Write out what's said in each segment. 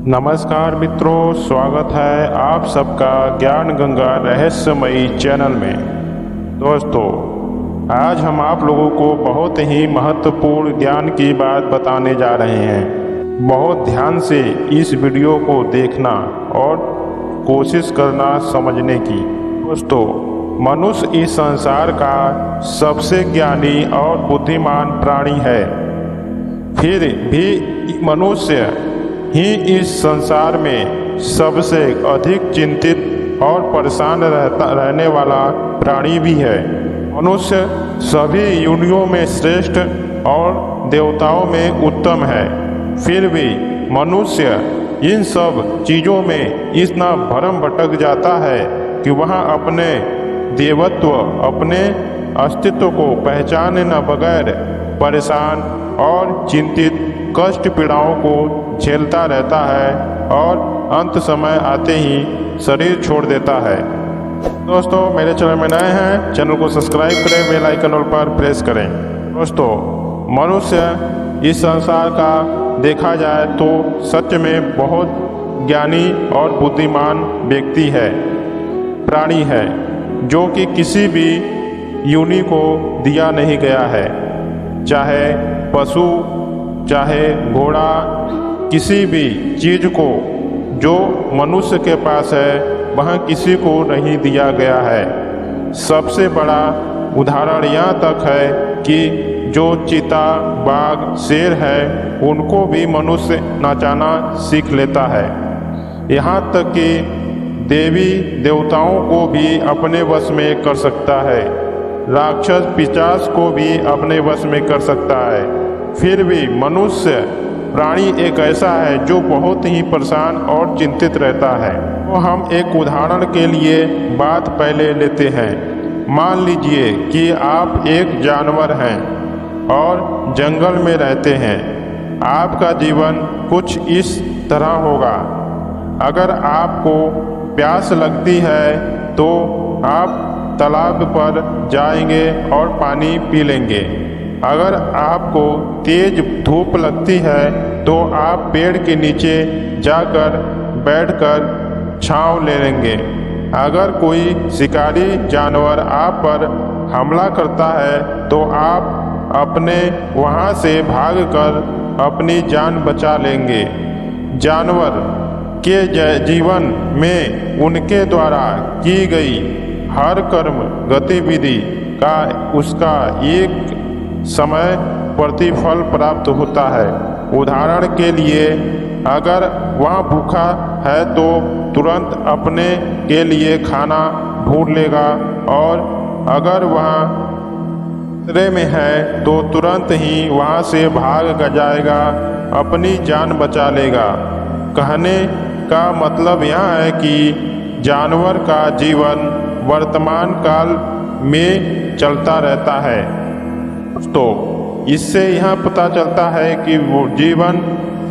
नमस्कार मित्रों, स्वागत है आप सबका ज्ञान गंगा रहस्यमयी चैनल में। दोस्तों, आज हम आप लोगों को बहुत ही महत्वपूर्ण ज्ञान की बात बताने जा रहे हैं। बहुत ध्यान से इस वीडियो को देखना और कोशिश करना समझने की। दोस्तों, मनुष्य इस संसार का सबसे ज्ञानी और बुद्धिमान प्राणी है। फिर भी मनुष्य ही इस संसार में सबसे अधिक चिंतित और परेशान रहने वाला प्राणी भी है। मनुष्य सभी योनियों में श्रेष्ठ और देवताओं में उत्तम है। फिर भी मनुष्य इन सब चीज़ों में इतना भ्रम भटक जाता है कि वह अपने देवत्व, अपने अस्तित्व को पहचाने न बगैर परेशान और चिंतित कष्ट पीड़ाओं को झेलता रहता है और अंत समय आते ही शरीर छोड़ देता है। दोस्तों, मेरे चैनल में नए हैं, चैनल को सब्सक्राइब करें, बेल आइकन पर प्रेस करें। दोस्तों, मनुष्य इस संसार का देखा जाए तो सच में बहुत ज्ञानी और बुद्धिमान व्यक्ति है, प्राणी है, जो कि किसी भी योनि को दिया नहीं गया है। चाहे पशु, चाहे घोड़ा, किसी भी चीज़ को जो मनुष्य के पास है वह किसी को नहीं दिया गया है। सबसे बड़ा उदाहरण यहाँ तक है कि जो चीता, बाघ, शेर है उनको भी मनुष्य नचाना सीख लेता है। यहाँ तक कि देवी देवताओं को भी अपने वश में कर सकता है, राक्षस पिशाच को भी अपने वश में कर सकता है। फिर भी मनुष्य प्राणी एक ऐसा है जो बहुत ही परेशान और चिंतित रहता है। तो हम एक उदाहरण के लिए बात पहले लेते हैं। मान लीजिए कि आप एक जानवर हैं और जंगल में रहते हैं। आपका जीवन कुछ इस तरह होगा। अगर आपको प्यास लगती है तो आप तालाब पर जाएंगे और पानी पी लेंगे। अगर आपको तेज धूप लगती है तो आप पेड़ के नीचे जाकर बैठकर छांव ले लेंगे। अगर कोई शिकारी जानवर आप पर हमला करता है तो आप अपने वहां से भागकर अपनी जान बचा लेंगे। जानवर के जीवन में उनके द्वारा की गई हर कर्म गतिविधि का उसका एक समय प्रतिफल प्राप्त होता है। उदाहरण के लिए, अगर वह भूखा है तो तुरंत अपने के लिए खाना ढूंढ लेगा और अगर वह खतरे में है तो तुरंत ही वहां से भाग जाएगा, अपनी जान बचा लेगा। कहने का मतलब यह है कि जानवर का जीवन वर्तमान काल में चलता रहता है। तो इससे यह पता चलता है कि वो जीवन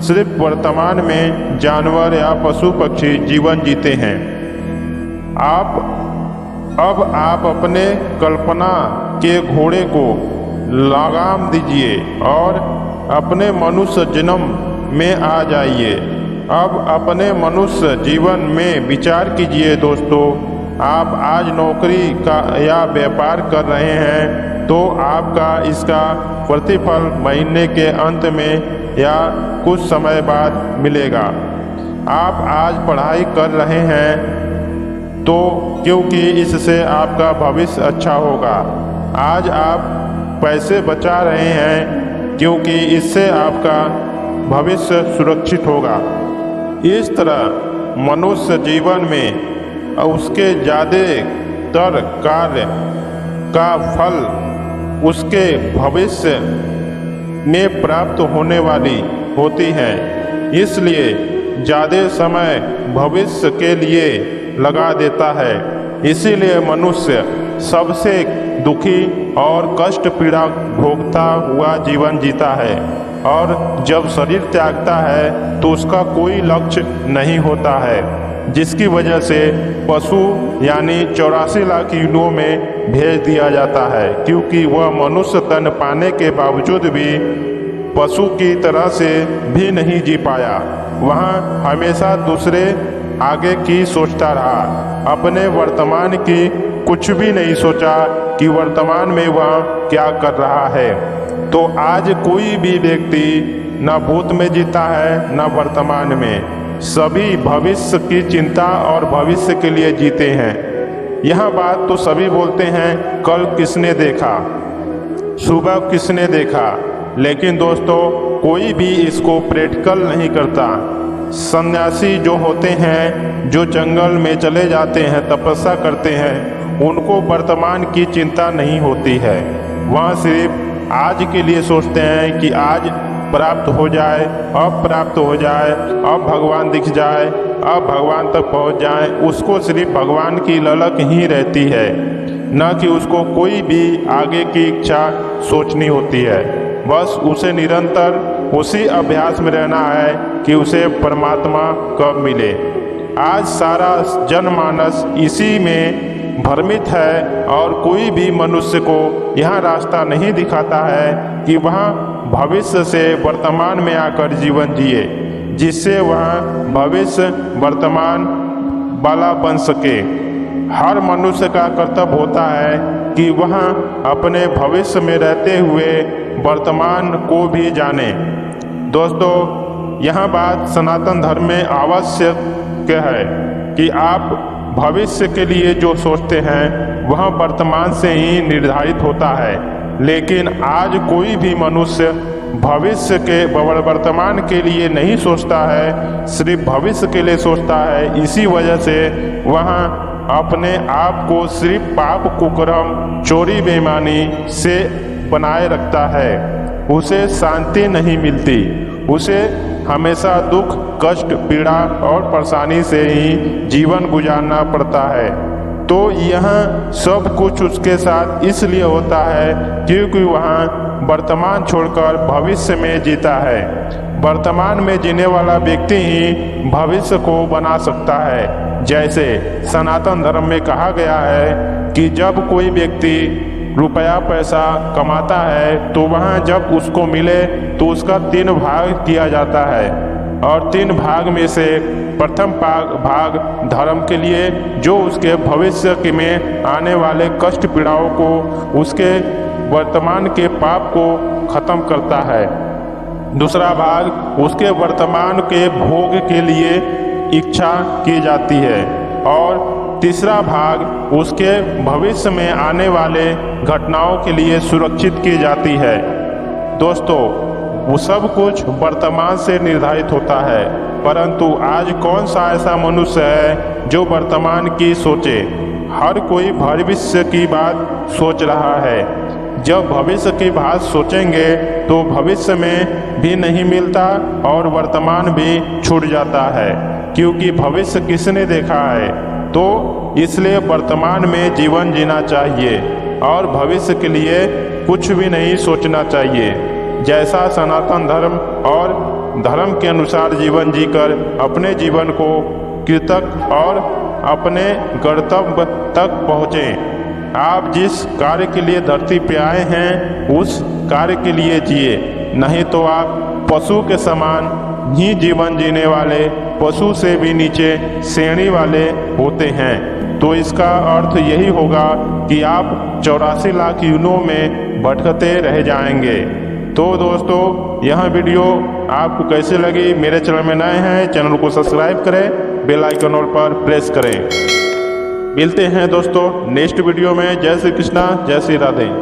सिर्फ वर्तमान में जानवर या पशु पक्षी जीवन जीते हैं। अब आप अपने कल्पना के घोड़े को लगाम दीजिए और अपने मनुष्य जन्म में आ जाइए। अब अपने मनुष्य जीवन में विचार कीजिए। दोस्तों, आप आज नौकरी का या व्यापार कर रहे हैं तो आपका इसका प्रतिफल महीने के अंत में या कुछ समय बाद मिलेगा। आप आज पढ़ाई कर रहे हैं तो क्योंकि इससे आपका भविष्य अच्छा होगा। आज आप पैसे बचा रहे हैं क्योंकि इससे आपका भविष्य सुरक्षित होगा। इस तरह मनुष्य जीवन में उसके ज़्यादातर कार्य का फल उसके भविष्य में प्राप्त होने वाली होती है। इसलिए ज़्यादा समय भविष्य के लिए लगा देता है। इसीलिए मनुष्य सबसे दुखी और कष्ट पीड़ा भोगता हुआ जीवन जीता है और जब शरीर त्यागता है तो उसका कोई लक्ष्य नहीं होता है, जिसकी वजह से पशु यानी 84 लाख योनियों में भेज दिया जाता है, क्योंकि वह मनुष्य तन पाने के बावजूद भी पशु की तरह से भी नहीं जी पाया। वहाँ हमेशा दूसरे आगे की सोचता रहा, अपने वर्तमान की कुछ भी नहीं सोचा कि वर्तमान में वह क्या कर रहा है। तो आज कोई भी व्यक्ति न भूत में जीता है न वर्तमान में, सभी भविष्य की चिंता और भविष्य के लिए जीते हैं। यह बात तो सभी बोलते हैं, कल किसने देखा, सुबह किसने देखा, लेकिन दोस्तों कोई भी इसको प्रैक्टिकल नहीं करता। सन्यासी जो होते हैं, जो जंगल में चले जाते हैं, तपस्या करते हैं, उनको वर्तमान की चिंता नहीं होती है। वह सिर्फ आज के लिए सोचते हैं कि आज प्राप्त हो जाए, अब प्राप्त हो जाए, अब भगवान दिख जाए, अब भगवान तक पहुंच जाए। उसको सिर्फ भगवान की ललक ही रहती है, न कि उसको कोई भी आगे की इच्छा सोचनी होती है। बस उसे निरंतर उसी अभ्यास में रहना है कि उसे परमात्मा कब मिले। आज सारा जनमानस इसी में भ्रमित है और कोई भी मनुष्य को यह रास्ता नहीं दिखाता है कि वह भविष्य से वर्तमान में आकर जीवन जिए, जिससे वह भविष्य वर्तमान वाला बन सके। हर मनुष्य का कर्तव्य होता है कि वह अपने भविष्य में रहते हुए वर्तमान को भी जाने। दोस्तों यह बात सनातन धर्म में आवश्यक है कि आप भविष्य के लिए जो सोचते हैं वह वर्तमान से ही निर्धारित होता है, लेकिन आज कोई भी मनुष्य भविष्य के वर्तमान के लिए नहीं सोचता है, सिर्फ भविष्य के लिए सोचता है। इसी वजह से वह अपने आप को सिर्फ पाप कुकर्म चोरी बेईमानी से बनाए रखता है। उसे शांति नहीं मिलती, उसे हमेशा दुख कष्ट पीड़ा और परेशानी से ही जीवन गुजारना पड़ता है। तो यह सब कुछ उसके साथ इसलिए होता है क्योंकि वह वर्तमान छोड़कर भविष्य में जीता है। वर्तमान में जीने वाला व्यक्ति ही भविष्य को बना सकता है। जैसे सनातन धर्म में कहा गया है कि जब कोई व्यक्ति रुपया पैसा कमाता है तो वहाँ जब उसको मिले तो उसका 3 भाग किया जाता है, और 3 भाग में से प्रथम भाग धर्म के लिए, जो उसके भविष्य में आने वाले कष्ट पीड़ाओं को, उसके वर्तमान के पाप को खत्म करता है। दूसरा भाग उसके वर्तमान के भोग के लिए इच्छा की जाती है, और तीसरा भाग उसके भविष्य में आने वाले घटनाओं के लिए सुरक्षित की जाती है। दोस्तों वो सब कुछ वर्तमान से निर्धारित होता है, परंतु आज कौन सा ऐसा मनुष्य है जो वर्तमान की सोचे। हर कोई भविष्य की बात सोच रहा है। जब भविष्य की बात सोचेंगे तो भविष्य में भी नहीं मिलता और वर्तमान भी छूट जाता है, क्योंकि भविष्य किसने देखा है। तो इसलिए वर्तमान में जीवन जीना चाहिए और भविष्य के लिए कुछ भी नहीं सोचना चाहिए। जैसा सनातन धर्म और धर्म के अनुसार जीवन जीकर अपने जीवन को कृतज्ञ और अपने गंतव्य तक पहुँचें। आप जिस कार्य के लिए धरती पे आए हैं उस कार्य के लिए जिए, नहीं तो आप पशु के समान ही जीवन जीने वाले, पशु से भी नीचे श्रेणी वाले होते हैं। तो इसका अर्थ यही होगा कि आप 84 लाख युगों में भटकते रह जाएंगे। तो दोस्तों यह वीडियो आपको कैसे लगी? मेरे चैनल में नए हैं, चैनल को सब्सक्राइब करें, बेल आइकन पर प्रेस करें। मिलते हैं दोस्तों नेक्स्ट वीडियो में। जय श्री कृष्णा, जय श्री राधे।